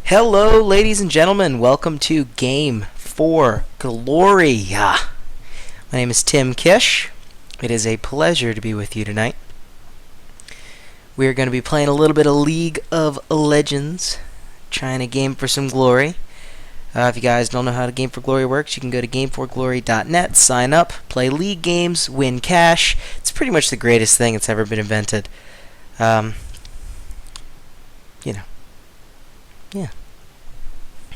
Hello, ladies and gentlemen. Welcome to Game 4 Glory. My name is Tim Kish. It is a pleasure to be with you tonight. We are going to be playing a little bit of League of Legends, trying to game for some glory. If you guys don't know how Game for Glory works, you can go to game4glory.net, sign up, play league games, win cash. It's pretty much the greatest thing that's ever been invented. Yeah.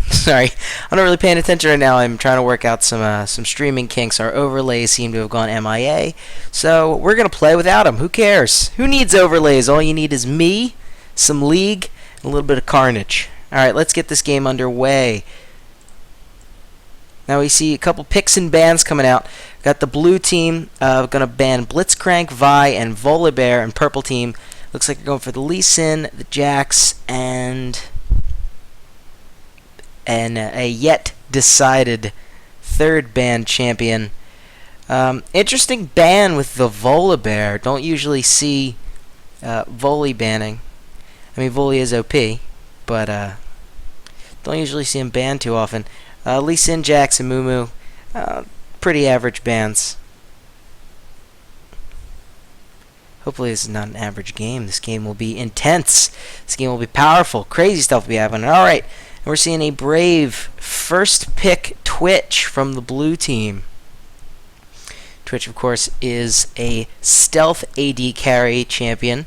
Sorry, I'm not really paying attention right now. I'm trying to work out some streaming kinks. Our overlays seem to have gone MIA, so we're gonna play without them. Who cares? Who needs overlays? All you need is me, some League, and a little bit of carnage. All right, let's get this game underway. Now we see a couple picks and bans coming out. Got the blue team gonna ban Blitzcrank, Vi, and Volibear, and purple team looks like they're going for the Lee Sin, the Jax, and a yet decided third ban champion. Interesting ban with the Volibear. Don't usually see Voli banning. I mean, Voli is OP, but don't usually see him banned too often. Lee Sin, Jax, and Mumu, pretty average bans. Hopefully this is not an average game. This game will be intense. This game will be powerful. Crazy stuff will be happening. Alright, and we're seeing a Brave first pick Twitch from the blue team. Twitch, of course, is a stealth AD carry champion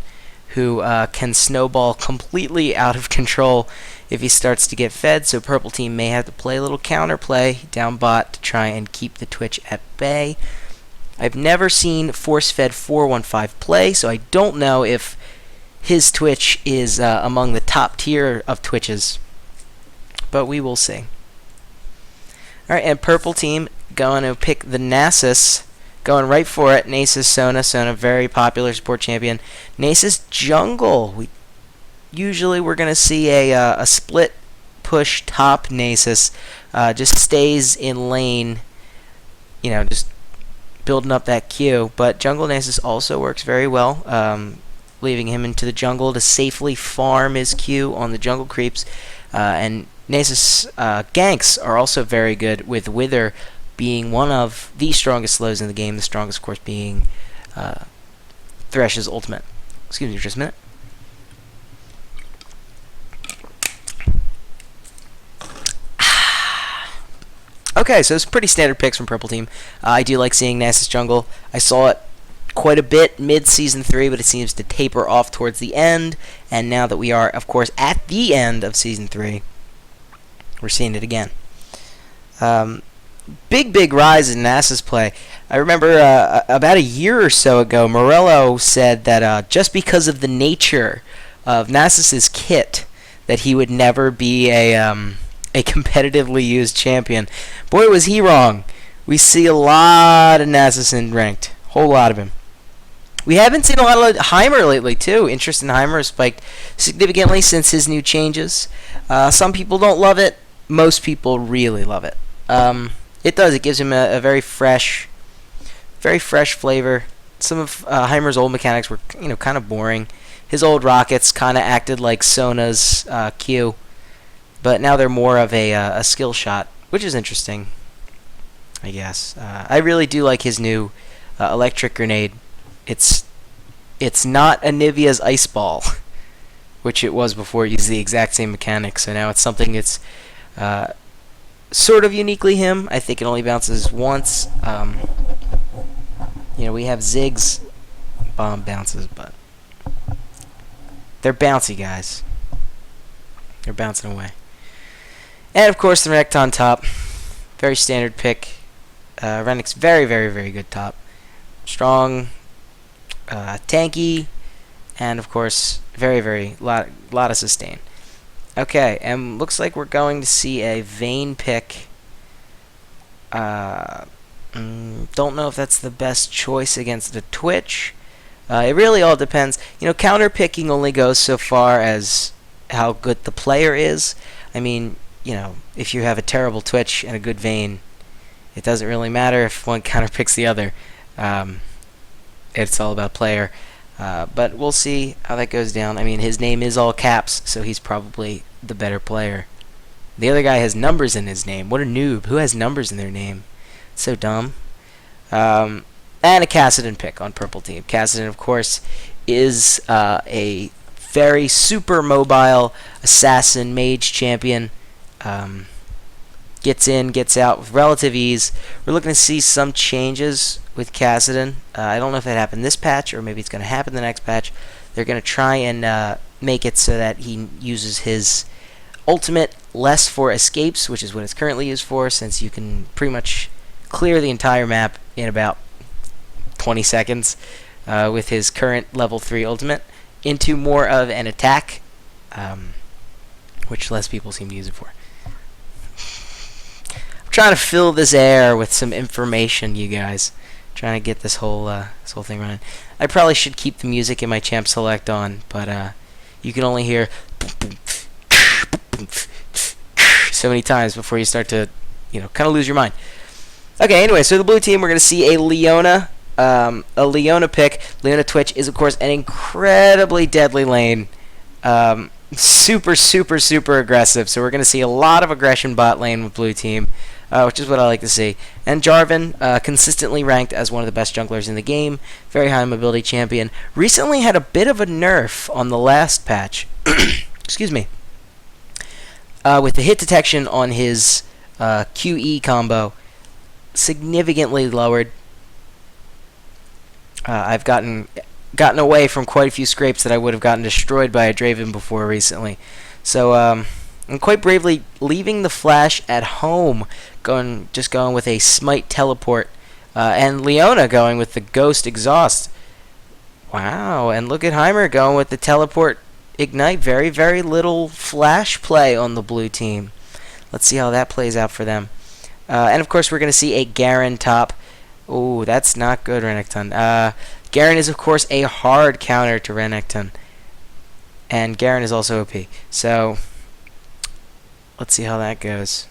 who can snowball completely out of control if he starts to get fed, so purple team may have to play a little counterplay down bot to try and keep the Twitch at bay. I've never seen force-fed 415 play, so I don't know if his Twitch is among the top tier of Twitches, but we will see. Alright, and purple team going to pick the Nasus, going right for it. Nasus, Sona, very popular support champion. Nasus jungle. Usually we're going to see a split push top Nasus, just stays in lane, just building up that Q, but jungle Nasus also works very well, leaving him into the jungle to safely farm his Q on the jungle creeps, and Nasus ganks are also very good, with Wither being one of the strongest slows in the game, the strongest of course being Thresh's ultimate. Excuse me for just a minute. Okay, so it's pretty standard picks from purple team. I do like seeing Nasus jungle. I saw it quite a bit mid-season 3, but it seems to taper off towards the end. And now that we are, of course, at the end of season 3, we're seeing it again. Big rise in Nasus play. I remember about a year or so ago, Morello said that just because of the nature of Nasus's kit, that he would never be a competitively used champion. Boy, was he wrong. We see a lot of Nasus in ranked. Whole lot of him. We haven't seen a lot of Heimer lately, too. Interest in Heimer has spiked significantly since his new changes. Some people don't love it. Most people really love it. It does. It gives him a very fresh flavor. Some of Heimer's old mechanics were, kind of boring. His old rockets kind of acted like Sona's Q. But now they're more of a skill shot, which is interesting, I guess. I really do like his new electric grenade. It's not Anivia's ice ball, which it was before. It used the exact same mechanics, so now it's something that's sort of uniquely him. I think it only bounces once. We have Ziggs bomb bounces, but they're bouncy, guys. They're bouncing away. And of course the Renekton on top. Very standard pick. Renek's very good top. Strong, tanky, and of course very lot of sustain. Okay, and looks like we're going to see a Vayne pick. Don't know if that's the best choice against the Twitch. It really all depends. Counter picking only goes so far as how good the player is. I mean, if you have a terrible Twitch and a good Vayne, it doesn't really matter if one counterpicks the other. It's all about player. But we'll see how that goes down. I mean, his name is all caps, so he's probably the better player. The other guy has numbers in his name. What a noob. Who has numbers in their name? So dumb. And a Kassadin pick on purple team. Kassadin, of course, is a very super mobile assassin mage champion. Gets in, gets out with relative ease. We're looking to see some changes with Kassadin. I don't know if that happened this patch or maybe it's going to happen the next patch. They're going to try and make it so that he uses his ultimate less for escapes, which is what it's currently used for, since you can pretty much clear the entire map in about 20 seconds with his current level 3 ultimate, into more of an attack, which less people seem to use it for. I'm trying to fill this air with some information, you guys. Trying to get this whole thing running. I probably should keep the music in my champ select on, but you can only hear so many times before you start to, kind of lose your mind. Okay, anyway, so the blue team, we're going to see a Leona pick. Leona Twitch is, of course, an incredibly deadly lane. Super, super, super aggressive. So we're going to see a lot of aggression bot lane with blue team, which is what I like to see. And Jarvan, consistently ranked as one of the best junglers in the game. Very high mobility champion. Recently had a bit of a nerf on the last patch. Excuse me. With the hit detection on his QE combo significantly lowered. I've gotten away from quite a few scrapes that I would have gotten destroyed by a Draven before recently. So I'm quite bravely leaving the flash at home, just going with a smite teleport, and Leona going with the ghost exhaust. Wow, and look at Heimer going with the teleport ignite. Very, very little flash play on the blue team. Let's see how that plays out for them. And of course, we're going to see a Garen top. Oh, that's not good, Renekton. Garen is, of course, a hard counter to Renekton. And Garen is also OP. So, let's see how that goes.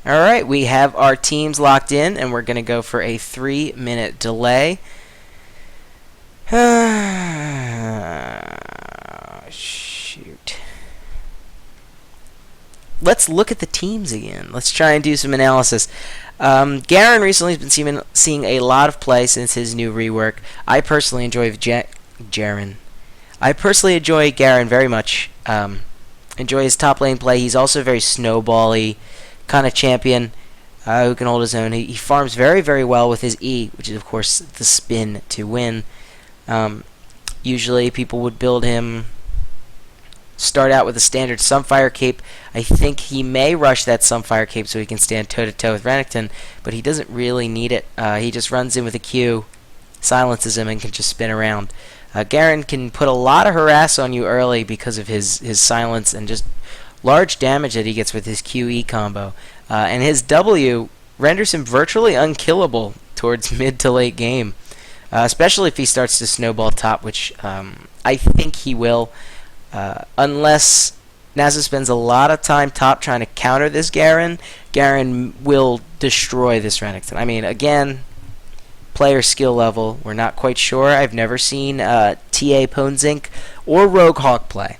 Alright, we have our teams locked in, and we're going to go for a 3-minute delay. Shoot. Let's look at the teams again. Let's try and do some analysis. Garen recently has been seeing a lot of play since his new rework. I personally enjoy Garen. I personally enjoy Garen very much. Enjoy his top lane play. He's also very snowball-y kind of champion who can hold his own. He farms very, very well with his E, which is, of course, the spin to win. Usually people would build him, start out with a standard Sunfire cape. I think he may rush that Sunfire cape so he can stand toe-to-toe with Renekton, but he doesn't really need it. He just runs in with a Q, silences him, and can just spin around. Garen can put a lot of harass on you early because of his silence and just large damage that he gets with his QE combo. And his W renders him virtually unkillable towards mid to late game, especially if he starts to snowball top, which I think he will. Unless Nasus spends a lot of time top trying to counter this Garen, Garen will destroy this Renekton. I mean, again, player skill level, we're not quite sure. I've never seen TA Ponzink or Rogue Hawk play.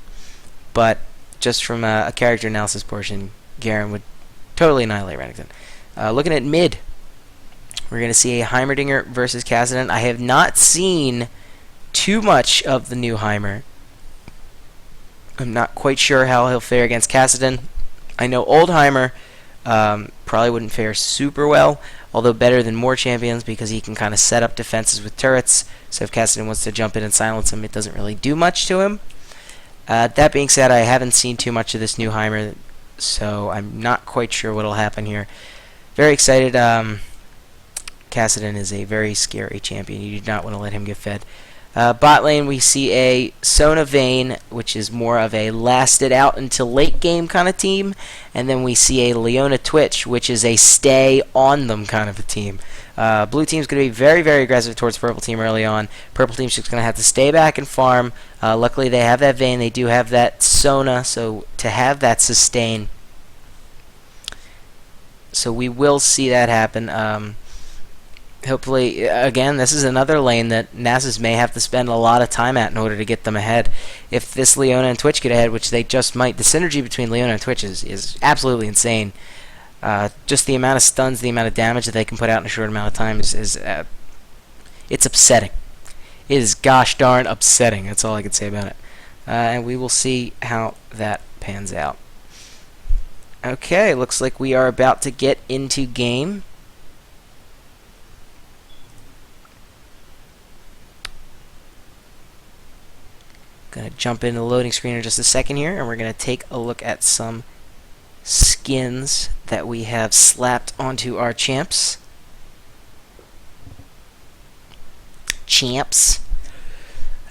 But just from a character analysis portion, Garen would totally annihilate Renekton. Looking at mid, we're going to see a Heimerdinger versus Kassadin. I have not seen too much of the new Heimer. I'm not quite sure how he'll fare against Kassadin. I know old Heimer probably wouldn't fare super well, although better than more champions because he can kind of set up defenses with turrets. So if Kassadin wants to jump in and silence him, it doesn't really do much to him. That being said, I haven't seen too much of this new Heimer, so I'm not quite sure what will happen here. Very excited. Kassadin is a very scary champion. You do not want to let him get fed. Bot lane, we see a Sona Vayne, which is more of a lasted out until late game kind of team. And then we see a Leona Twitch, which is a stay on them kind of a team. Blue team's going to be very, very aggressive towards purple team early on. Purple team's just going to have to stay back and farm. Luckily, they have that Vayne. They do have that Sona, so to have that sustain. So we will see that happen. hopefully, again, this is another lane that Nasus may have to spend a lot of time at in order to get them ahead. If this Leona and Twitch get ahead, which they just might, the synergy between Leona and Twitch is absolutely insane. Just the amount of stuns, the amount of damage that they can put out in a short amount of time is it's upsetting. It is gosh darn upsetting. That's all I can say about it. And we will see how that pans out. Okay, looks like we are about to get into game. Gonna jump into the loading screen in just a second here, and we're gonna take a look at some skins that we have slapped onto our champs. Champs.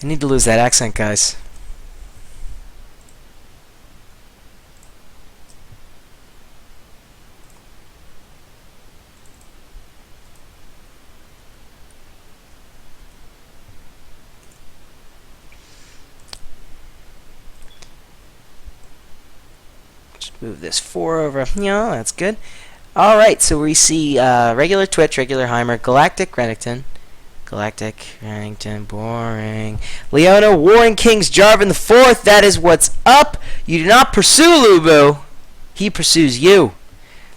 I need to lose that accent, guys. Move this 4 over. Yeah, that's good. Alright, so we see regular Twitch, regular Heimer, Galactic Renekton. Galactic Renekton, boring. Leona, Warring Kings, Jarvan the 4th. That is what's up. You do not pursue Lubu. He pursues you.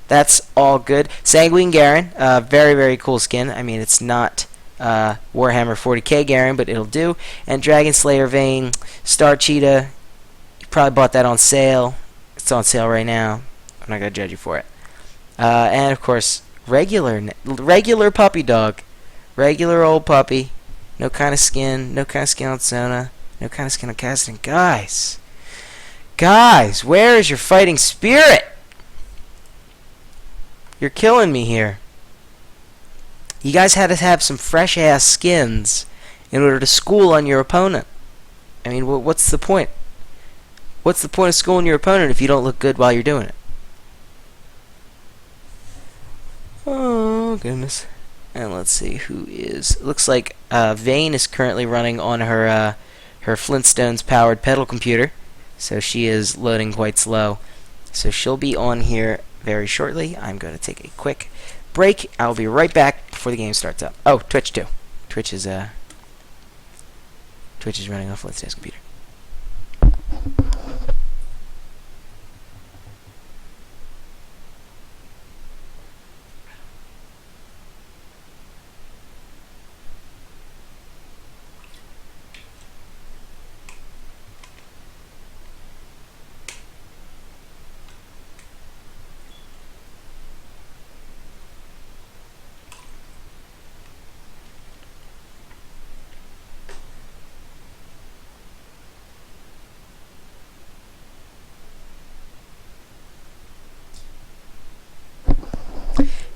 That's all good. Sanguine Garen, very, very cool skin. I mean, it's not Warhammer 40k Garen, but it'll do. And Dragon Slayer Vayne, Star Cheetah. You probably bought that on sale. It's on sale right now. I'm not going to judge you for it. And, of course, regular puppy dog. Regular old puppy. No kind of skin. No kind of skin on Sona. No kind of skin on Casting. Guys. Guys, where is your fighting spirit? You're killing me here. You guys had to have some fresh-ass skins in order to school on your opponent. I mean, what's the point? What's the point of schooling your opponent if you don't look good while you're doing it? Oh, goodness. And let's see who is... Looks like Vayne is currently running on her Flintstones-powered pedal computer. So she is loading quite slow. So she'll be on here very shortly. I'm going to take a quick break. I'll be right back before the game starts up. Oh, Twitch too. Twitch is running on Flintstones computer.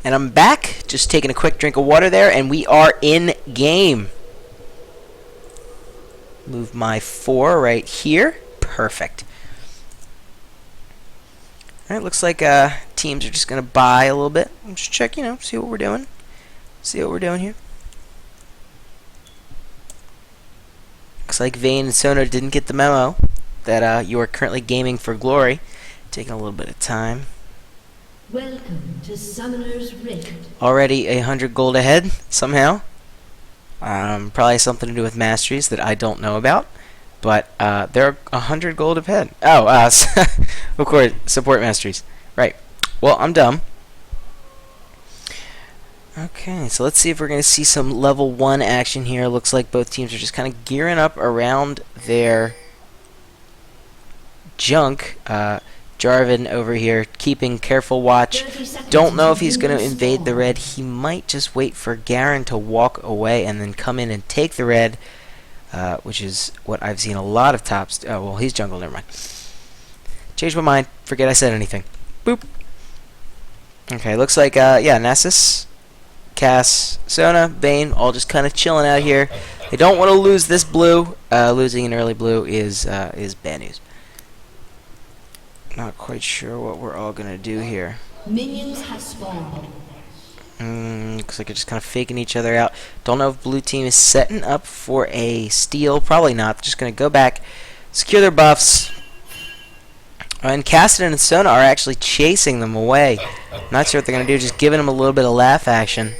And I'm back, just taking a quick drink of water there, and we are in game. Move my 4 right here. Perfect. Alright, looks like teams are just going to buy a little bit. Just check, see what we're doing. See what we're doing here. Looks like Vayne and Sona didn't get the memo that you are currently gaming for glory. Taking a little bit of time. Welcome to Summoner's Rift. Already 100 gold ahead, somehow. Probably something to do with masteries that I don't know about. But they're 100 gold ahead. Oh, of course, support masteries. Right. Well, I'm dumb. Okay, so let's see if we're going to see some level 1 action here. Looks like both teams are just kind of gearing up around their junk. Jarvan over here keeping careful watch. Don't know if he's going to invade the red. He might just wait for Garen to walk away and then come in and take the red, which is what I've seen a lot of tops. Oh, well, he's jungle. Never mind. Changed my mind. Forget I said anything. Boop. Okay, looks like, yeah, Nasus, Cass, Sona, Vayne, all just kind of chilling out here. They don't want to lose this blue. Losing an early blue is bad news. Not quite sure what we're all gonna do here. Minions have spawned. Looks like they're just kind of faking each other out. Don't know if blue team is setting up for a steal. Probably not. Just gonna go back, secure their buffs. And Cassidy and Sona are actually chasing them away. Not sure what they're gonna do. Just giving them a little bit of laugh action.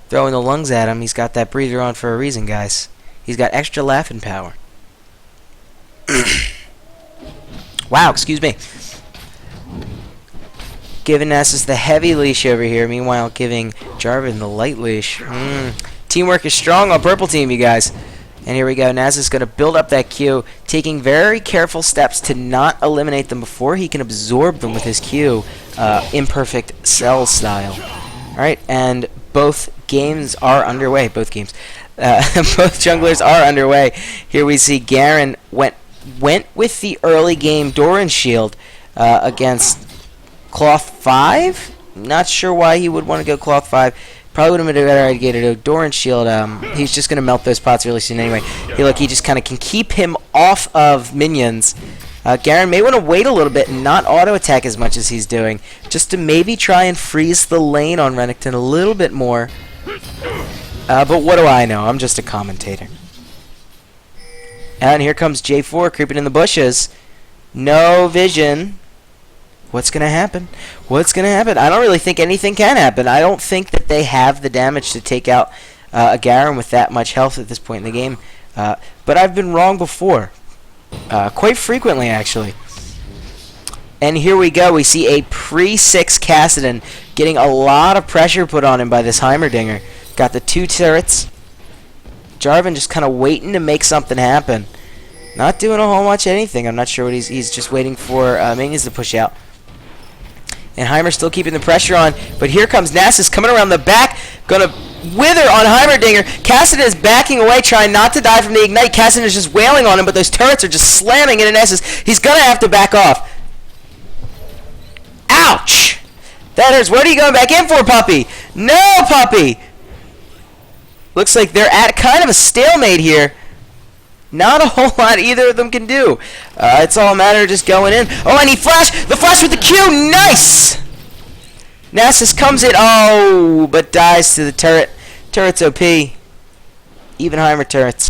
throwing the lungs at him. He's got that breather on for a reason, guys. He's got extra laughing power. Wow, excuse me. Giving Nessus the heavy leash over here, meanwhile giving Jarvan the light leash. Teamwork is strong on purple team, you guys. And here we go. Naz is going to build up that Q, taking very careful steps to not eliminate them before he can absorb them with his Q, imperfect cell style. Alright, and both games are underway. Both games. Both junglers are underway. Here we see Garen went with the early game Doran shield against Cloth 5. Not sure why he would want to go Cloth 5. Probably would have been a better idea to do Doran shield. He's just going to melt those pots really soon anyway. He just kind of can keep him off of minions. Garen may want to wait a little bit and not auto attack as much as he's doing, just to maybe try and freeze the lane on Renekton a little bit more. But what do I know? I'm just a commentator. And here comes J4 creeping in the bushes. No vision. What's going to happen? What's going to happen? I don't really think anything can happen. I don't think that they have the damage to take out a Garen with that much health at this point in the game. But I've been wrong before. Quite frequently, actually. And here we go. We see a pre-6 Kassadin getting a lot of pressure put on him by this Heimerdinger. Got the 2 turrets. Jarvan just kind of waiting to make something happen. Not doing a whole much anything. I'm not sure what he's just waiting for minions to push out. And Heimer still keeping the pressure on. But here comes Nasus coming around the back. Gonna wither on Heimerdinger. Kassadin is backing away, trying not to die from the ignite. Kassadin is just wailing on him, but those turrets are just slamming into Nasus. He's gonna have to back off. Ouch! That hurts. What are you going back in for, puppy? No, puppy! Looks like they're at kind of a stalemate here. Not a whole lot either of them can do. It's all a matter of just going in. Oh, and he flashed! The flash with the Q! Nice! Nasus comes in. Oh, but dies to the turret. Turret's OP. Even Heimer turrets.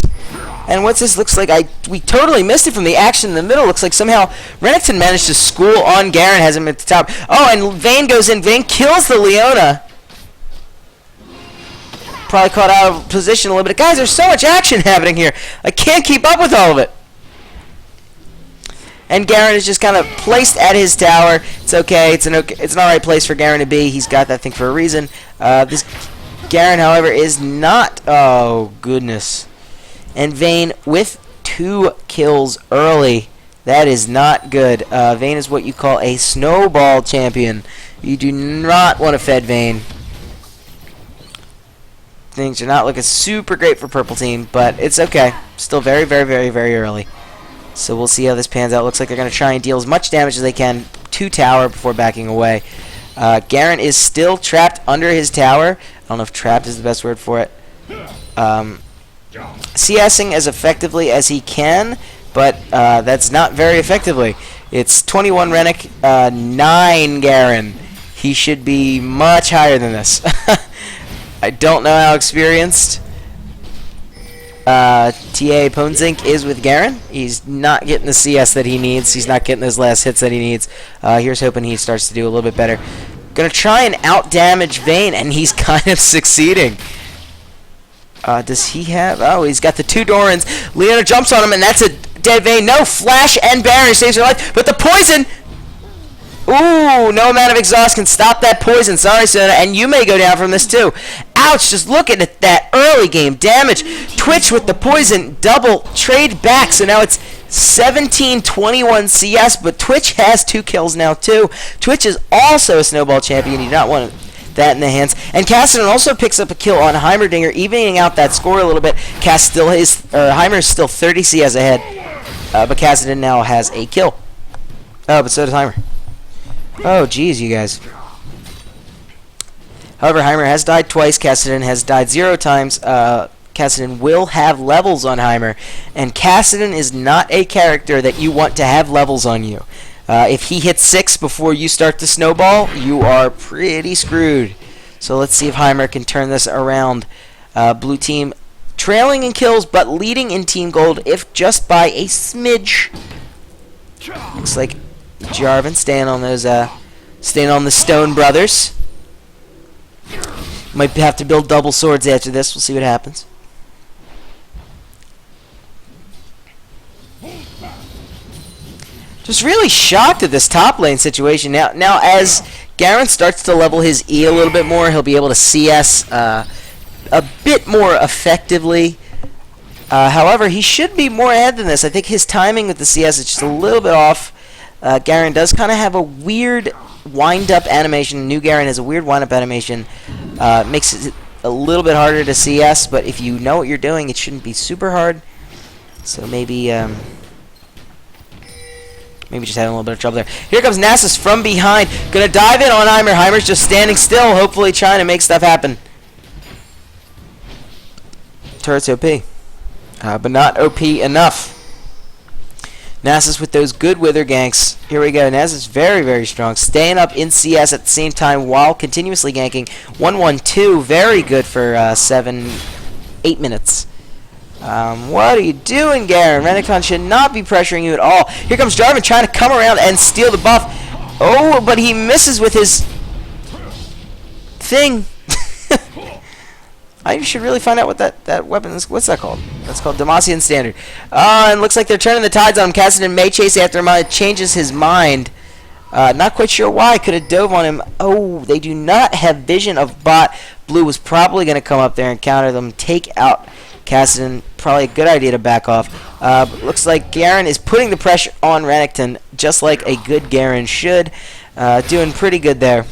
And what's this? Looks like we totally missed it from the action in the middle. Looks like somehow Renekton managed to school on Garen, has him at the top. Oh, and Vayne goes in. Vayne kills the Leona. Probably caught out of position a little bit. Guys, there's so much action happening here. I can't keep up with all of it. And Garen is just kind of placed at his tower. It's okay. It's an alright place for Garen to be. He's got that thing for a reason. This Garen, however, is not. Oh goodness. And Vayne with 2 kills early. That is not good. Vayne is what you call a snowball champion. You do not want to fed Vayne. Things are not looking super great for purple team, but it's okay. Still very, very, very, very early. So we'll see how this pans out. Looks like they're going to try and deal as much damage as they can to tower before backing away. Garen is still trapped under his tower. I don't know if trapped is the best word for it. CSing as effectively as he can, but that's not very effectively. It's 21 Rennek, 9 Garen. He should be much higher than this. I don't know how experienced TA Ponzink is with Garen. He's not getting the CS that he needs. He's not getting those last hits that he needs. Here's hoping he starts to do a little bit better. Gonna try and out-damage Vayne, and he's kind of succeeding. Does he have... Oh, he's got the 2 Dorans. Leona jumps on him, and that's a dead Vayne. No, Flash and Baron saves her life, but the poison... Ooh, no amount of exhaust can stop that poison. Sorry, Sona, and you may go down from this too. Ouch, just looking at that early game damage. Twitch with the poison, double trade back, so now it's 17-21 CS, but Twitch has 2 kills now too. Twitch is also a snowball champion. You do not want that in the hands. And Kassadin also picks up a kill on Heimerdinger, evening out that score a little bit. Heimer is still 30 CS ahead, but Kassadin now has a kill. Oh, but so does Heimer. Oh, geez, you guys. However, Heimer has died twice. Kassadin has died 0 times. Kassadin will have levels on Heimer. And Kassadin is not a character that you want to have levels on you. If he hits 6 before you start to snowball, you are pretty screwed. So let's see if Heimer can turn this around. Blue team trailing in kills, but leading in team gold, if just by a smidge. Looks like Jarvan staying on those, staying on the Stone Brothers. Might have to build double swords after this. We'll see what happens. Just really shocked at this top lane situation. Now as Garen starts to level his E a little bit more, he'll be able to CS a bit more effectively. However, he should be more ahead than this. I think his timing with the CS is just a little bit off. Garen does kind of have a weird wind-up animation. New Garen has a weird wind-up animation. Makes it a little bit harder to CS, but if you know what you're doing, it shouldn't be super hard. So maybe just having a little bit of trouble there. Here comes Nasus from behind. Gonna dive in on Heimer. Heimer's just standing still, hopefully trying to make stuff happen. Turret's OP. But not OP enough. Nasus with those good wither ganks. Here we go. Nasus very, very strong. Staying up in CS at the same time while continuously ganking. 1-1-2. Very good for 7-8 minutes. What are you doing, Garen? Renekton should not be pressuring you at all. Here comes Jarvan trying to come around and steal the buff. Oh, but he misses with his thing. I should really find out what that weapon is. What's that called? That's called Demacian Standard. And looks like they're turning the tides on him. Kassadin may chase after him. It changes his mind. Not quite sure why. Could have dove on him. Oh, they do not have vision of bot. Blue was probably going to come up there and counter them. Take out Kassadin. Probably a good idea to back off. Looks like Garen is putting the pressure on Renekton, just like a good Garen should. Doing pretty good there.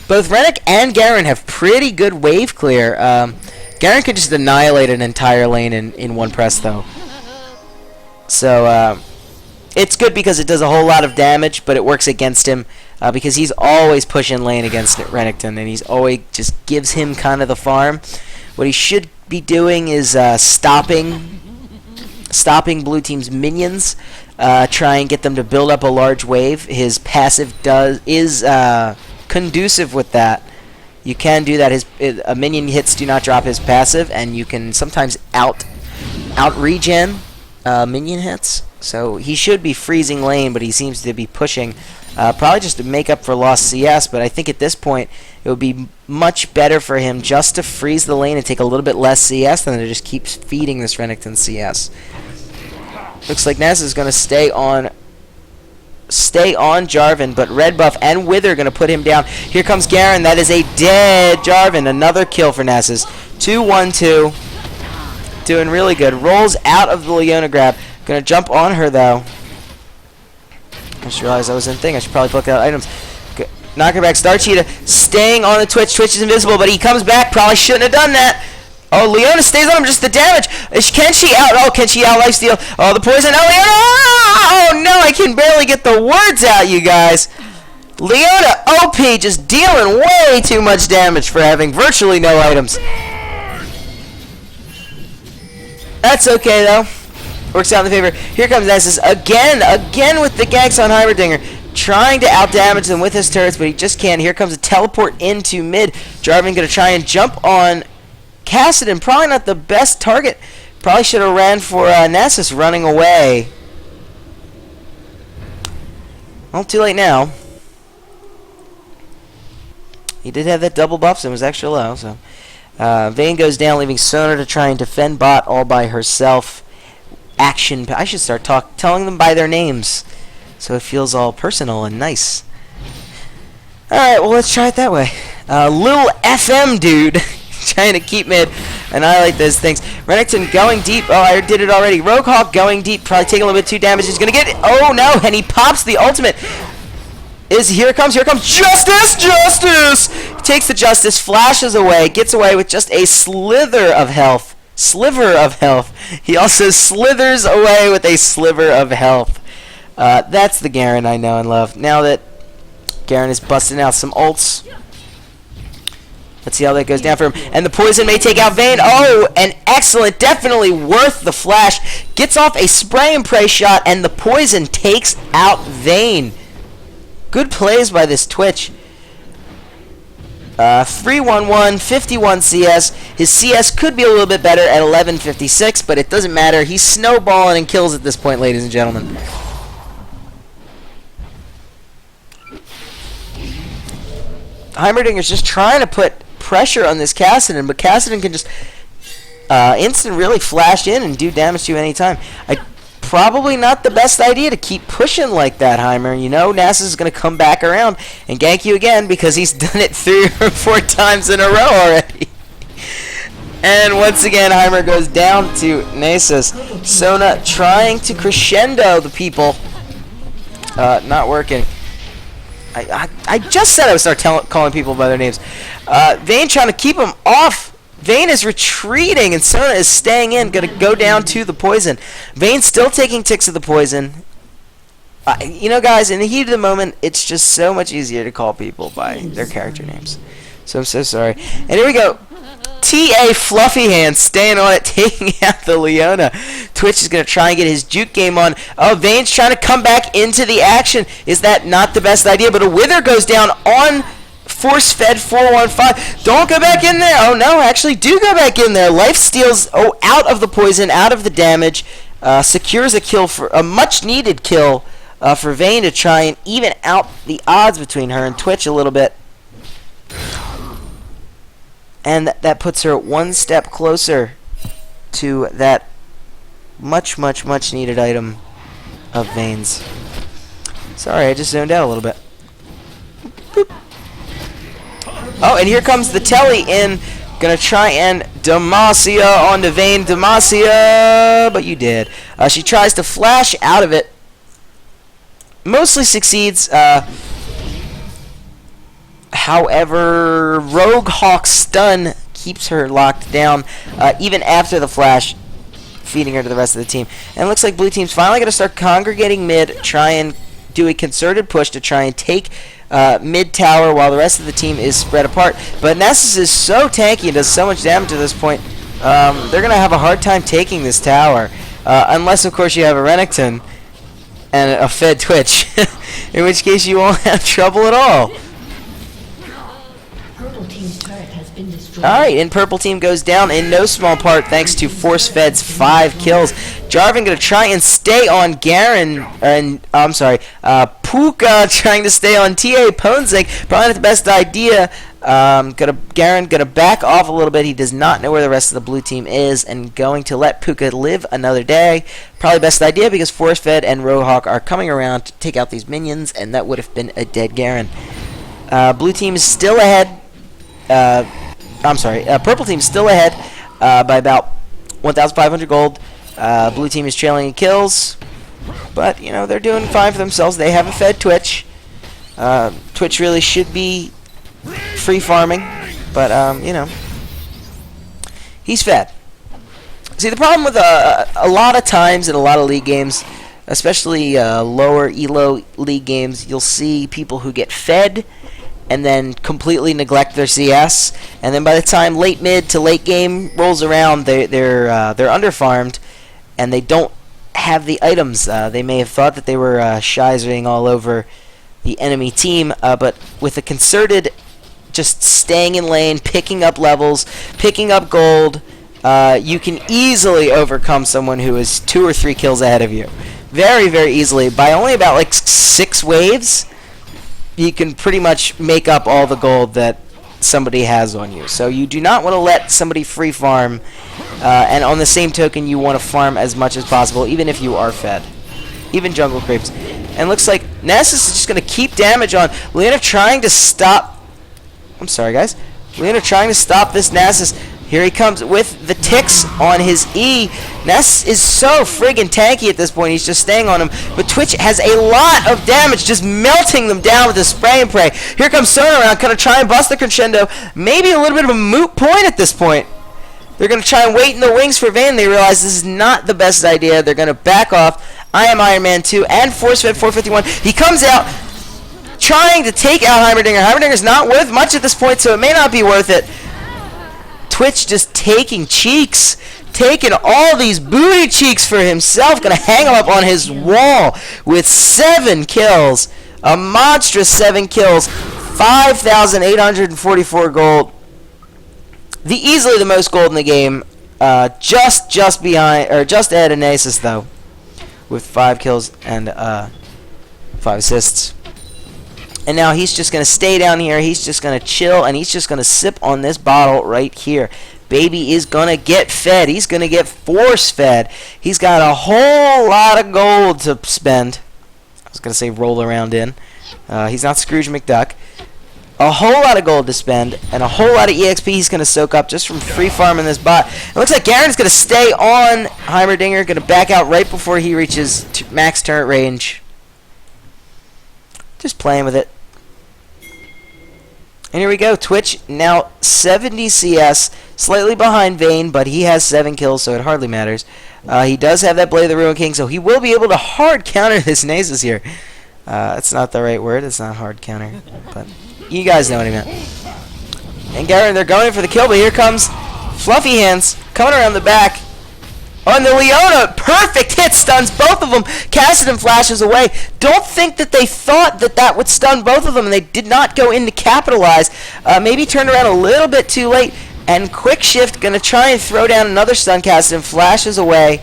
Both Rennek and Garen have pretty good wave clear. Garen could just annihilate an entire lane in one press, though. So, it's good because it does a whole lot of damage, but it works against him because he's always pushing lane against Renekton, and he's always just gives him kind of the farm. What he should be doing is stopping blue team's minions, try and get them to build up a large wave. His passive is conducive with that. You can do that. A minion hits do not drop his passive, and you can sometimes out regen minion hits. So he should be freezing lane, but he seems to be pushing, probably just to make up for lost CS. But I think at this point it would be much better for him just to freeze the lane and take a little bit less CS than to just keep feeding this Renekton CS. Looks like Nasus is going to stay on Jarvan, but red buff and Wither are going to put him down. Here comes Garen. That is a dead Jarvan. Another kill for Nasus. 2-1-2. Doing really good. Rolls out of the Leona grab. Going to jump on her, though. I just realized I was in thing. I should probably pluck out items. Knock her back. Star Cheetah staying on the Twitch. Twitch is invisible, but he comes back. Probably shouldn't have done that. Oh, Leona stays on him, just the damage. Can she out lifesteal? Oh, the poison. Oh, Leona! Oh, no, I can barely get the words out, you guys. Leona OP just dealing way too much damage for having virtually no items. That's okay, though. Works out in the favor. Here comes Nasus again with the ganks on Heimerdinger. Trying to out-damage them with his turrets, but he just can't. Here comes a teleport into mid. Jarvan going to try and jump on Kassadin, probably not the best target. Probably should have ran for Nasus running away. Well, too late now. He did have that double buff, so it was extra low. So Vayne goes down, leaving Sona to try and defend bot all by herself. Action. I should start telling them by their names, so it feels all personal and nice. All right, well, let's try it that way. Lil FM dude. Trying to keep mid, annihilate those things. Renekton going deep. Oh, I did it already. Roguehawk going deep, probably taking a little bit too damage. He's gonna get it. Oh no, and he pops the ultimate. Here it comes Justice! He takes the Justice, flashes away, gets away with just a sliver of health. He also slithers away with a sliver of health. That's the Garen I know and love. Now that Garen is busting out some ults. Let's see how that goes down for him. And the poison may take out Vayne. Oh, an excellent, definitely worth the flash. Gets off a spray and pray shot, and the poison takes out Vayne. Good plays by this Twitch. 3-1-1, 51 CS. His CS could be a little bit better at 1156, but it doesn't matter. He's snowballing and kills at this point, ladies and gentlemen. Heimerdinger's just trying to put pressure on this Cassidon, but Cassidon can just instant really flash in and do damage to you anytime. Probably not the best idea to keep pushing like that, Heimer. You know, Nasus is going to come back around and gank you again because he's done it 3 or 4 times in a row already. And once again, Heimer goes down to Nasus. Sona trying to crescendo the people. Not working. I just said I would start calling people by their names. Vayne trying to keep him off. Vayne is retreating, and Sona is staying in. Going to go down to the poison. Vayne's still taking ticks of the poison. You know, guys, in the heat of the moment, it's just so much easier to call people by their character names. So I'm so sorry. And here we go. TA Fluffy Hand staying on it, taking out the Leona. Twitch is going to try and get his juke game on. Oh, Vayne's trying to come back into the action. Is that not the best idea? But a Wither goes down on force-fed 415. Don't go back in there. Oh, no, actually do go back in there. Life steals out of the poison, out of the damage. Secures a kill, for a much-needed kill for Vayne to try and even out the odds between her and Twitch a little bit. And that puts her one step closer to that much needed item of Vayne's. Sorry, I just zoned out a little bit. Boop. Oh, and here comes the Telly in. Gonna try and Demacia onto Vayne. Demacia, but you did. She tries to flash out of it. Mostly succeeds. However, Rogue Hawk's stun keeps her locked down even after the flash, feeding her to the rest of the team. And it looks like blue team's finally going to start congregating mid, try and do a concerted push to try and take mid tower while the rest of the team is spread apart. But Nessus is so tanky and does so much damage at this point, they're going to have a hard time taking this tower. Unless, of course, you have a Renekton and a fed Twitch, in which case you won't have trouble at all. Alright, and Purple Team goes down in no small part thanks to Force Fed's 5 kills. Jarvan going to try and stay on Garen, Puka trying to stay on TA Ponzek. Probably not the best idea. Garen going to back off a little bit. He does not know where the rest of the blue team is and going to let Puka live another day. Probably best idea because Force Fed and Roadhog are coming around to take out these minions, and that would have been a dead Garen. Blue team is still ahead. Purple team's still ahead by about 1,500 gold. Blue team is trailing in kills, but you know they're doing fine for themselves. They haven't fed Twitch. Twitch really should be free farming, but you know he's fed. See, the problem with a lot of times in a lot of league games, especially lower elo league games, you'll see people who get fed and then completely neglect their CS, and then by the time late mid to late game rolls around, they're underfarmed, and they don't have the items. They may have thought that they were shizering all over the enemy team, but with a concerted, just staying in lane, picking up levels, picking up gold, you can easily overcome someone who is 2 or 3 kills ahead of you. Very, very easily. By only about like 6 waves, you can pretty much make up all the gold that somebody has on you. So you do not want to let somebody free farm, and on the same token, you want to farm as much as possible, even if you are fed. Even jungle creeps. And looks like Nasus is just going to keep damage on. Leona trying to stop... I'm sorry, guys. Leona trying to stop this Nasus. Here he comes with the ticks on his E. Ness is so friggin' tanky at this point. He's just staying on him. But Twitch has a lot of damage, just melting them down with his spray and pray. Here comes Sona around, going to try and bust the crescendo. Maybe a little bit of a moot point at this point. They're going to try and wait in the wings for Vayne. They realize this is not the best idea. They're going to back off. I am Iron Man 2 and Force Fed 451. He comes out trying to take out Heimerdinger. Heimerdinger's not worth much at this point, so it may not be worth it. Twitch just taking cheeks, taking all these booty cheeks for himself. Gonna hang him up on his wall with 7 kills. A monstrous 7 kills. 5,844 gold. Easily the most gold in the game. Just behind, or just ahead of Nasus though, with 5 kills and 5 assists. And now he's just going to stay down here. He's just going to chill, and he's just going to sip on this bottle right here. Baby is going to get fed. He's going to get force-fed. He's got a whole lot of gold to spend. I was going to say roll around in. He's not Scrooge McDuck. A whole lot of gold to spend, and a whole lot of EXP he's going to soak up just from free farming this bot. It looks like Garen's going to stay on Heimerdinger, going to back out right before he reaches max turret range. Just playing with it. And here we go. Twitch now 70 CS, slightly behind Vayne, but he has 7 kills, so it hardly matters. He does have that Blade of the Ruin King, so he will be able to hard counter this Nasus here. That's not the right word. It's not hard counter, but you guys know what I meant. And Garen, they're going for the kill, but here comes Fluffy Hands coming around the back. On the Leona, perfect hit, stuns both of them. Kassadin flashes away. Don't think that they thought that that would stun both of them, and they did not go in to capitalize. Maybe turned around a little bit too late, and Quick Shift going to try and throw down another stun. Kassadin flashes away,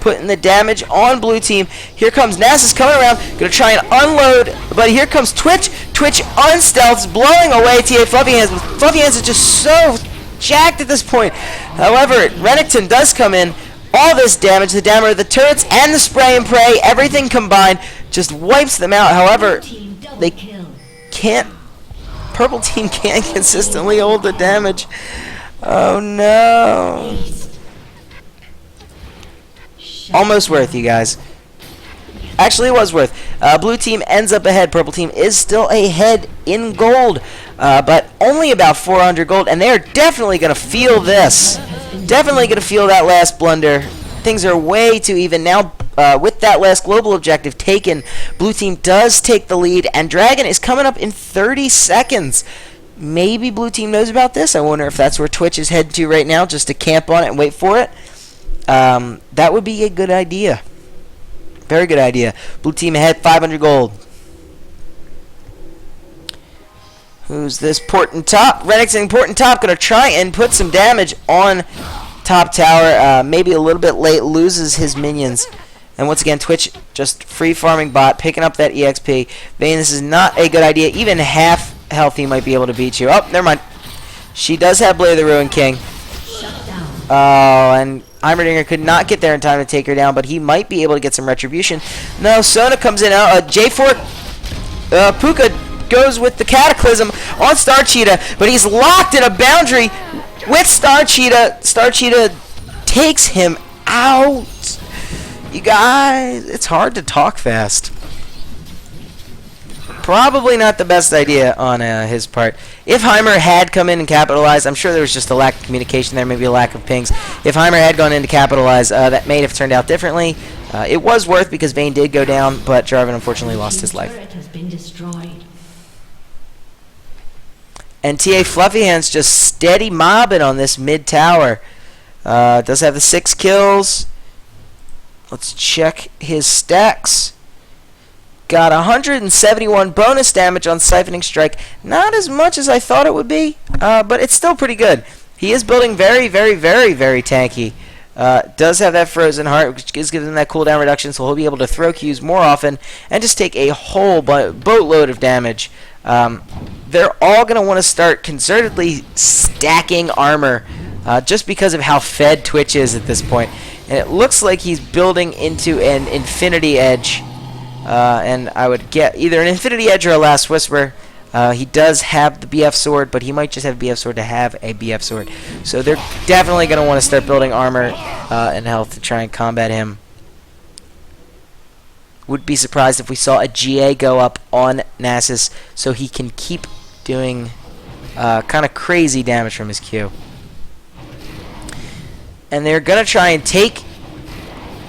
putting the damage on blue team. Here comes Nasus coming around, going to try and unload, but here comes Twitch. Twitch unstealths, blowing away TA Fluffy Hands. Fluffy Hands is just so jacked at this point. However, Renekton does come in. All this damage, the damage of the turrets and the spray and pray, everything combined just wipes them out. However, they can't, purple team can't consistently hold the damage. Oh no. Almost worth, you guys. Actually, it was worth. Blue team ends up ahead. Purple team is still ahead in gold, but only about 400 gold, and they're definitely going to feel this. Definitely going to feel that last blunder. Things are way too even now. With that last global objective taken, blue team does take the lead, and Dragon is coming up in 30 seconds. Maybe blue team knows about this. I wonder if that's where Twitch is heading to right now, just to camp on it and wait for it. That would be a good idea. Very good idea. Blue team ahead, 500 gold. Who's this? Portent Top. Renekton Portent Top going to try and put some damage on top tower. Maybe a little bit late. Loses his minions. And once again, Twitch just free farming bot, picking up that EXP. Vayne, this is not a good idea. Even half health he might be able to beat you. Oh, never mind. She does have Blade of the Ruin King. Oh, and Heimerdinger could not get there in time to take her down, but he might be able to get some retribution. No, Sona comes in. J4 Puka goes with the Cataclysm on Star Cheetah, but he's locked in a boundary with Star Cheetah. Star Cheetah takes him out. You guys, it's hard to talk fast. Probably not the best idea on his part. If Heimer had come in and capitalized, I'm sure there was just a lack of communication there, maybe a lack of pings. If Heimer had gone in to capitalize, that may have turned out differently. It was worth because Vayne did go down, but Jarvan unfortunately lost his life. And TA Fluffy Hands just steady mobbing on this mid tower. Does have the 6 kills. Let's check his stacks. Got 171 bonus damage on Siphoning Strike. Not as much as I thought it would be, but it's still pretty good. He is building very, very, very, very tanky. Does have that Frozen Heart, which gives him that cooldown reduction, so he'll be able to throw Qs more often and just take a whole boatload of damage. They're all going to want to start concertedly stacking armor just because of how fed Twitch is at this point. And it looks like he's building into an Infinity Edge. And I would get either an Infinity Edge or a Last Whisper. He does have the BF Sword, but he might just have BF Sword to have a BF Sword. So they're definitely going to want to start building armor and health to try and combat him. Would be surprised if we saw a GA go up on Nasus so he can keep doing kind of crazy damage from his Q. And they're going to try and take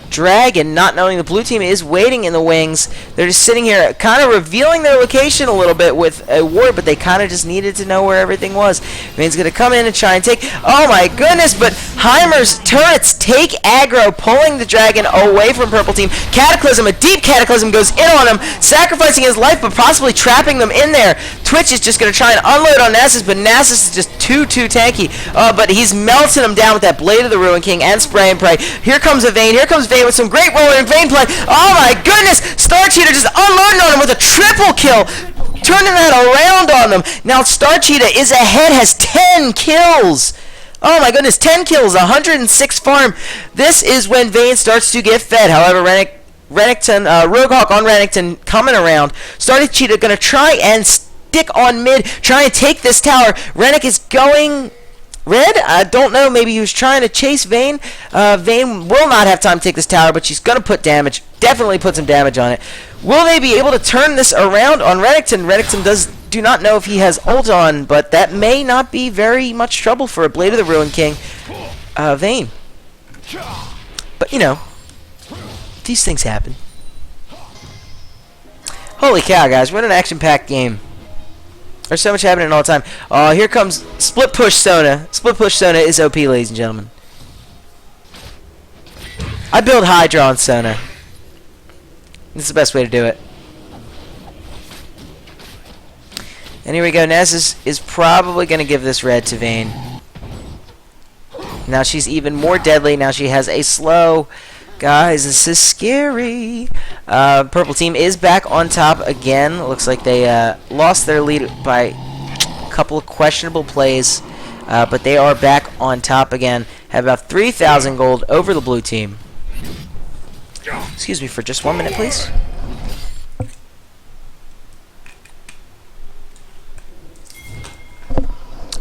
Dragon, not knowing the blue team is waiting in the wings. They're just sitting here kind of revealing their location a little bit with a ward, but they kind of just needed to know where everything was. Vayne's going to come in and try and take... Oh my goodness, but Heimer's turrets take aggro, pulling the Dragon away from purple team. Cataclysm, a deep Cataclysm goes in on him, sacrificing his life, but possibly trapping them in there. Twitch is just going to try and unload on Nasus, but Nasus is just too tanky. But he's melting him down with that Blade of the Ruin King and Spray and Pray. Here comes a Vayne. Here comes Vayne with some great roller and Vayne play. Oh my goodness! Star Cheetah just unloading on him with a triple kill. turning that around on them. Now Star Cheetah is ahead, has 10 kills. Oh my goodness, 10 kills, 106 farm. This is when Vayne starts to get fed. However, Renekton, Roguehawk on Renekton coming around. Star Cheetah going to try and stick on mid, try and take this tower. Renek is going red. I don't know, maybe he was trying to chase Vayne. Vayne will not have time to take this tower, but she's going to put damage. Definitely put some damage on it. Will they be able to turn this around on Renekton? Renekton do not know if he has ult on, but that may not be very much trouble for a Blade of the Ruin King, Vayne. But, you know, these things happen. Holy cow, guys, what an action-packed game. There's so much happening all the time. Oh, here comes Split Push Sona. Split Push Sona is OP, ladies and gentlemen. I build Hydra on Sona. This is the best way to do it. And here we go. Ness is probably going to give this red to Vayne. Now she's even more deadly. Now she has a slow. Guys, this is scary. Purple team is back on top again. Looks like they lost their lead by a couple of questionable plays. But they are back on top again. Have about 3,000 gold over the blue team. Excuse me for just 1 minute, please.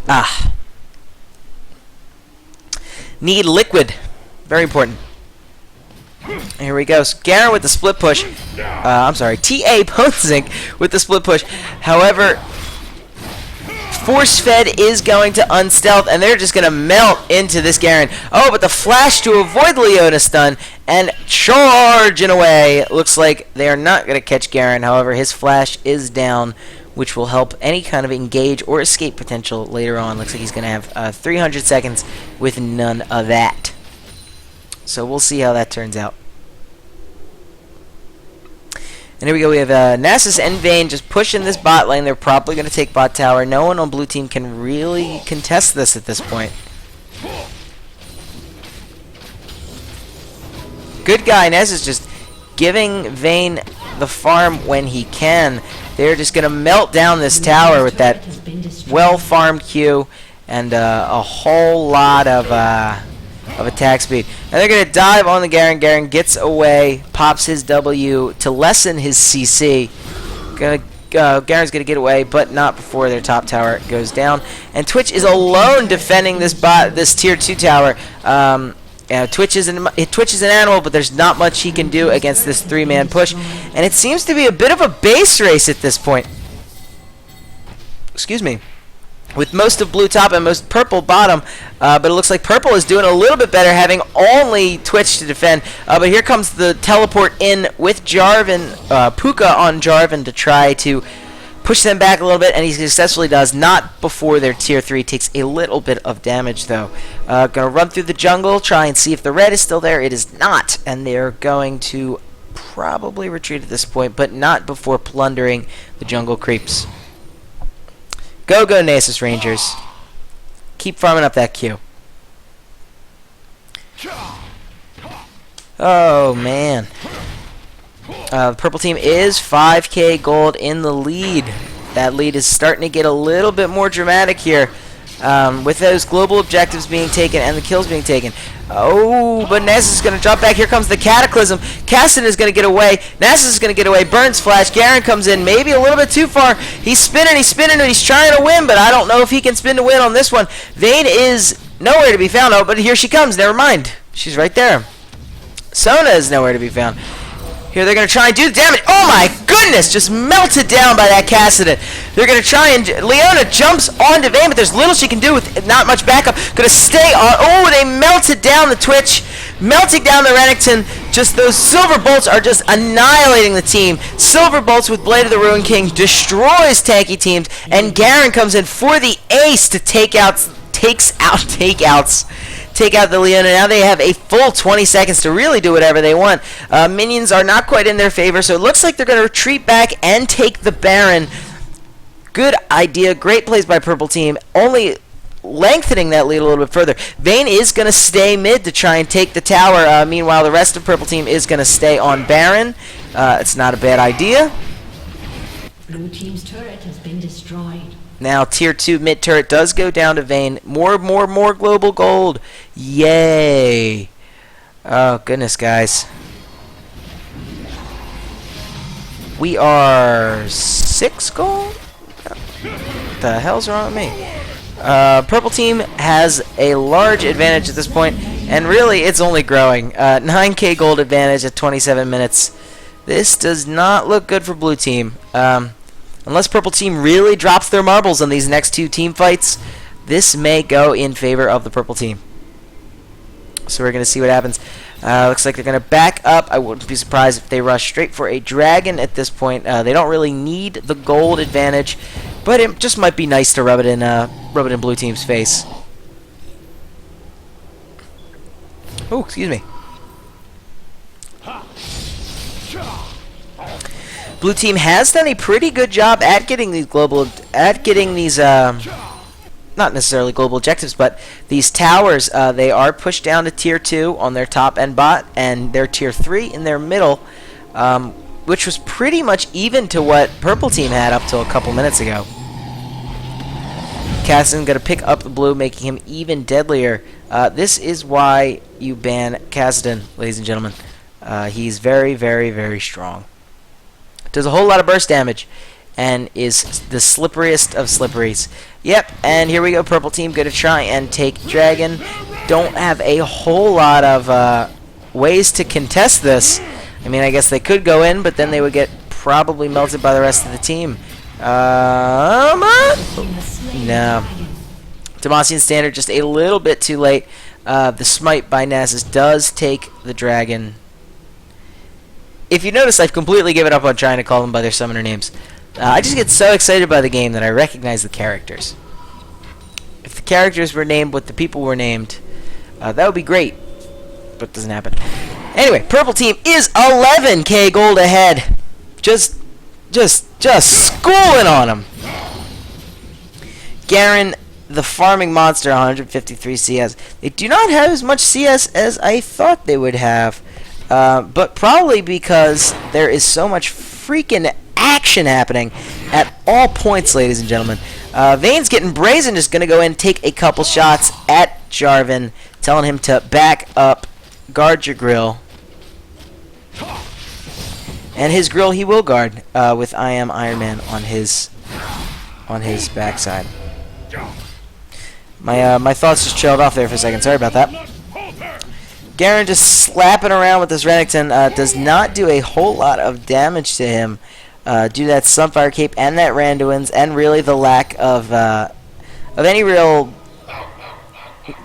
Ah. Need liquid. Very important. Here we go. Garen with the split push. I'm sorry. TA Ponzink with the split push. However, Force Fed is going to unstealth, and they're just going to melt into this Garen. Oh, but the flash to avoid the Leona stun and charging away. Looks like they are not going to catch Garen. However, his flash is down, which will help any kind of engage or escape potential later on. Looks like he's going to have 300 seconds with none of that. So we'll see how that turns out. And here we go. We have Nasus and Vayne just pushing this bot lane. They're probably going to take bot tower. No one on blue team can really contest this at this point. Good guy. Nasus just giving Vayne the farm when he can. They're just going to melt down this tower with that well-farmed Q and a whole lot of attack speed. And they're going to dive on the Garen. Garen gets away, pops his W to lessen his CC. Garen's going to get away, but not before their top tower goes down. And Twitch is alone defending this tier 2 tower. Twitch is an animal, but there's not much he can do against this 3-man push. And it seems to be a bit of a base race at this point. Excuse me. With most of blue top and most purple bottom, but it looks like purple is doing a little bit better, having only Twitch to defend. But here comes the teleport in with Jarvan, Puka on Jarvan to try to push them back a little bit, and he successfully does. Not before their tier 3 takes a little bit of damage, though. Gonna run through the jungle, try and see if the red is still there. It is not, and they're going to probably retreat at this point, but not before plundering the jungle creeps. Go Nasus Rangers. Keep farming up that Q. Oh, man. The purple team is 5k gold in the lead. That lead is starting to get a little bit more dramatic here. With those global objectives being taken and the kills being taken. Oh, but Nasus is going to drop back. Here comes the Cataclysm. Caston is going to get away. Nasus is going to get away. Burns flash. Garen comes in. Maybe a little bit too far. He's spinning. He's trying to win, but I don't know if he can spin to win on this one. Vayne is nowhere to be found. Oh, but here she comes. Never mind. She's right there. Sona is nowhere to be found. Here they're going to try and do the damage. Oh my goodness! Just melted down by that Cassidon. They're going to try and... Leona jumps onto Vayne, but there's little she can do with not much backup. Going to stay on... Oh, they melted down the Twitch. Melting down the Renekton. Just those silver bolts are just annihilating the team. Silver bolts with Blade of the Ruin King destroys tanky teams. And Garen comes in for the ace to take out the Leona. Now they have a full 20 seconds to really do whatever they want. Minions are not quite in their favor, so it looks like they're going to retreat back and take the Baron. Good idea. Great plays by Purple Team. Only lengthening that lead a little bit further. Vayne is going to stay mid to try and take the tower. Meanwhile, the rest of Purple Team is going to stay on Baron. It's not a bad idea. Blue team's turret has been destroyed. Now tier 2 mid turret does go down to Vayne. More global gold. Yay. Oh, goodness, guys. We are 6 gold? What the hell's wrong with me? Purple team has a large advantage at this point, and really it's only growing. 9k gold advantage at 27 minutes. This does not look good for blue team. Unless purple team really drops their marbles on these next 2 team fights, this may go in favor of the purple team. So we're going to see what happens. Looks like they're going to back up. I wouldn't be surprised if they rush straight for a dragon at this point. They don't really need the gold advantage, but it just might be nice to rub it in blue team's face. Oh, excuse me. Blue team has done a pretty good job at getting these not necessarily global objectives, but these towers. They are pushed down to tier 2 on their top and bot, and they're tier 3 in their middle, which was pretty much even to what purple team had up till a couple minutes ago. Kassadin going to pick up the blue, making him even deadlier. This is why you ban Kassadin, ladies and gentlemen. He's very, very, very strong. Does a whole lot of burst damage, and is the slipperiest of slipperies. Yep, and here we go. Purple team going to try and take dragon. Don't have a whole lot of ways to contest this. I mean, I guess they could go in, but then they would get probably melted by the rest of the team. No. Demacian standard just a little bit too late. The smite by Nasus does take the dragon. If you notice, I've completely given up on trying to call them by their summoner names. I just get so excited by the game that I recognize the characters. If the characters were named what the people were named, that would be great. But it doesn't happen. Anyway, purple team is 11k gold ahead. Just schooling on them. Garen, the farming monster, 153 CS. They do not have as much CS as I thought they would have. But probably because there is so much freaking action happening at all points, ladies and gentlemen. Vayne's getting brazen, just going to go in and take a couple shots at Jarvan, telling him to back up, guard your grill. And his grill he will guard with I Am Iron Man on his backside. My thoughts just trailed off there for a second. Sorry about that. Garen just slapping around with this Renekton does not do a whole lot of damage to him due to that Sunfire Cape and that Randuin's, and really the lack of any real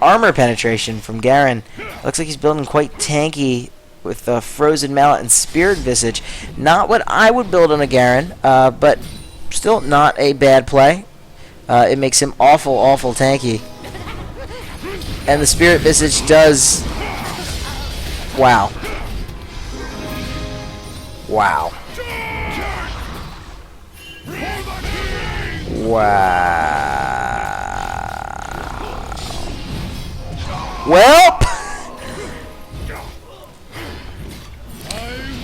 armor penetration from Garen. Looks like he's building quite tanky with Frozen Mallet and Spirit Visage. Not what I would build on a Garen, but still not a bad play. It makes him awful tanky. And the Spirit Visage does... Wow. Wow. Well,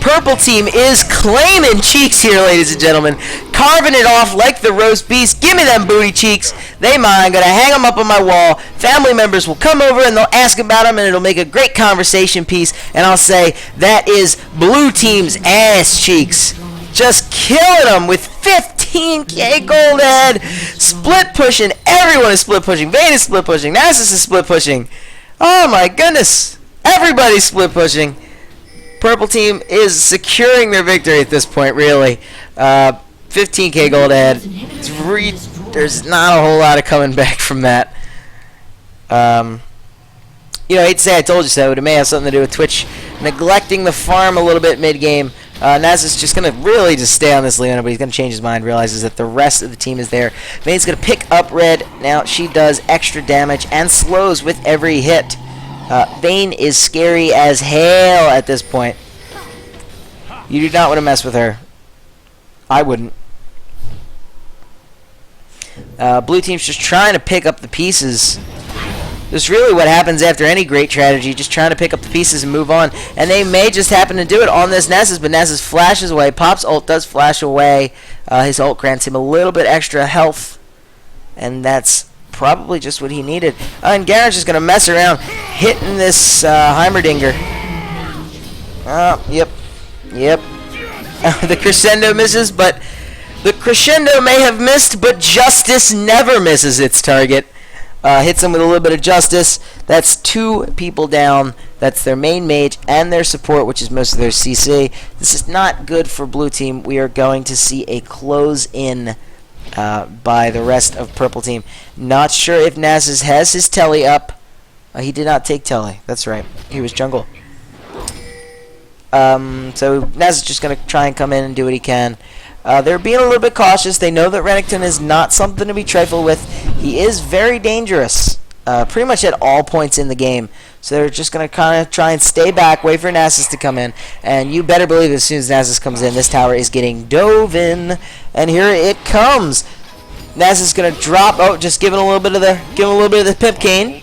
purple team is claiming cheeks here, ladies and gentlemen. Carving it off like the roast beast. Give me them booty cheeks. They mine. Gonna hang them up on my wall. Family members will come over and they'll ask about them, and it'll make a great conversation piece. And I'll say, that is blue team's ass cheeks. Just killing them with 15k gold ahead. Split pushing. Everyone is split pushing. Vayne is split pushing. Nasus is split pushing. Oh my goodness. Everybody's split pushing. Purple team is securing their victory at this point, really. 15k gold ahead. There's not a whole lot of coming back from that. You know, I hate to say I told you so, but it may have something to do with Twitch neglecting the farm a little bit mid-game. Naz is just going to really just stay on this Leona, but he's going to change his mind, realizes that the rest of the team is there. Vayne's going to pick up red. Now she does extra damage and slows with every hit. Vayne is scary as hell at this point. You do not want to mess with her. I wouldn't. Blue team's just trying to pick up the pieces. That's really what happens after any great strategy, just trying to pick up the pieces and move on. And they may just happen to do it on this Nessus, but Nessus flashes away. Pop's ult does flash away. His ult grants him a little bit extra health, and that's probably just what he needed. And Garen's just going to mess around, hitting this Heimerdinger. Yep. The crescendo misses, but the crescendo may have missed, but justice never misses its target. Hits him with a little bit of justice. That's 2 people down. That's their main mage and their support, which is most of their CC. This is not good for blue team. We are going to see a close in by the rest of purple team. Not sure if Nasus has his telly up. He did not take telly. That's right. He was jungle. So Nasus is just going to try and come in and do what he can. They're being a little bit cautious. They know that Renekton is not something to be trifled with. He is very dangerous, pretty much at all points in the game. So they're just going to kind of try and stay back, wait for Nasus to come in. And you better believe as soon as Nasus comes in, this tower is getting dove in. And here it comes. Nasus is going to drop. Oh, just giving a little bit of the pimp cane.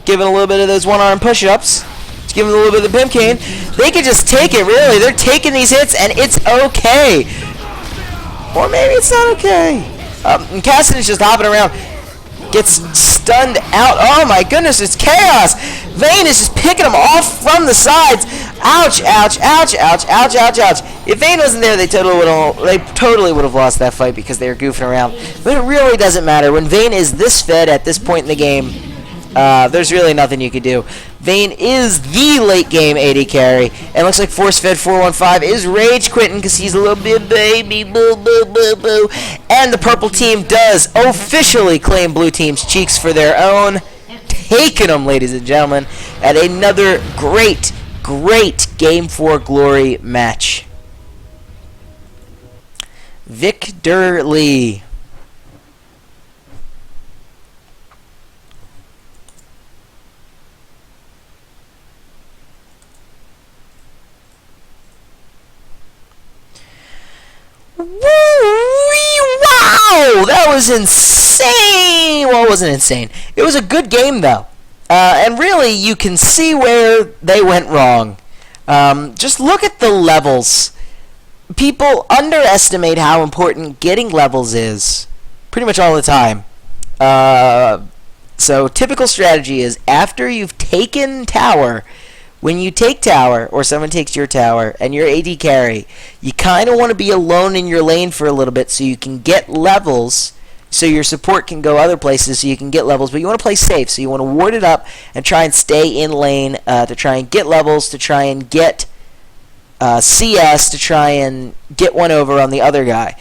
Giving a little bit of those one-arm push-ups. Just giving a little bit of the pimp cane. They could just take it, really. They're taking these hits, and it's okay. Or maybe it's not okay. And Cassidy's just hopping around. Gets stunned out. Oh my goodness, it's chaos. Vayne is just picking him off from the sides. Ouch, ouch, ouch, ouch, ouch, ouch, ouch. If Vayne wasn't there, they totally would have lost that fight because they were goofing around. But it really doesn't matter. When Vayne is this fed at this point in the game, there's really nothing you can do. Vayne is the late game AD carry, and looks like Force Fed 415 is rage quitting because he's a little bit baby, boo boo boo boo. And the purple team does officially claim blue team's cheeks for their own, taking them, ladies and gentlemen, at another great Game 4 Glory match. Victor Lee. Wow! That was insane! Well, it wasn't insane. It was a good game, though. And really, you can see where they went wrong. Just look at the levels. People underestimate how important getting levels is pretty much all the time. So, typical strategy is after you've taken tower, when you take tower, or someone takes your tower, and you're AD carry, you kind of want to be alone in your lane for a little bit so you can get levels, so your support can go other places so you can get levels, but you want to play safe, so you want to ward it up and try and stay in lane to try and get levels, to try and get CS, to try and get one over on the other guy,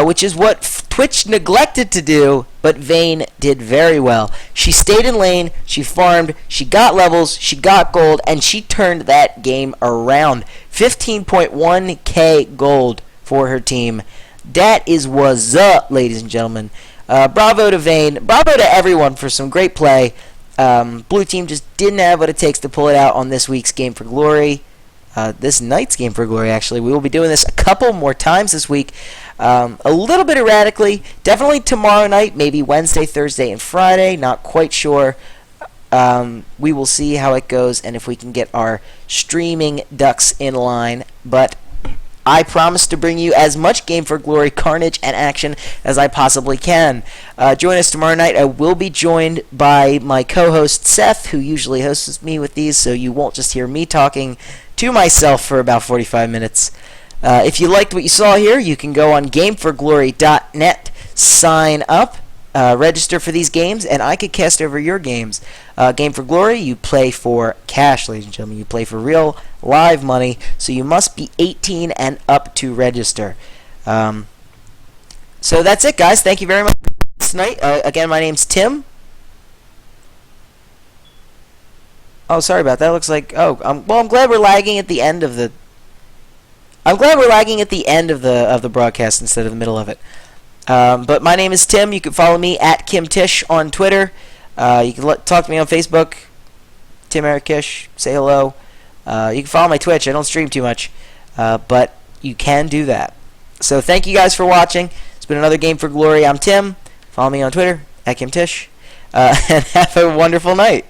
which is what Twitch neglected to do, but Vayne did very well. She stayed in lane, she farmed, she got levels, she got gold, and she turned that game around. 15.1k gold for her team. That is what's up, ladies and gentlemen. Bravo to Vayne. Bravo to everyone for some great play. Blue team just didn't have what it takes to pull it out on this week's Game for Glory. This night's Game for Glory, actually. We will be doing this a couple more times this week. A little bit erratically. Definitely tomorrow night, maybe Wednesday, Thursday, and Friday. Not quite sure. We will see how it goes and if we can get our streaming ducks in line. But I promise to bring you as much Game for Glory carnage and action as I possibly can. Join us tomorrow night. I will be joined by my co-host Seth, who usually hosts me with these, so you won't just hear me talking to myself for about 45 minutes. If you liked what you saw here, you can go on gameforglory.net, sign up, register for these games, and I could cast over your games. Game for Glory, you play for cash, ladies and gentlemen. You play for real, live money, so you must be 18 and up to register. So that's it, guys. Thank you very much for tonight. Again, my name's Tim. Oh, sorry about that. Looks like... Oh, well, I'm glad we're lagging at the end of the... I'm glad we're lagging at the end of the broadcast instead of the middle of it. But my name is Tim. You can follow me at KimTish on Twitter. You can talk to me on Facebook. Tim Eric Kish. Say hello. You can follow my Twitch. I don't stream too much. But you can do that. So thank you guys for watching. It's been another Game for Glory. I'm Tim. Follow me on Twitter at KimTish. and have a wonderful night.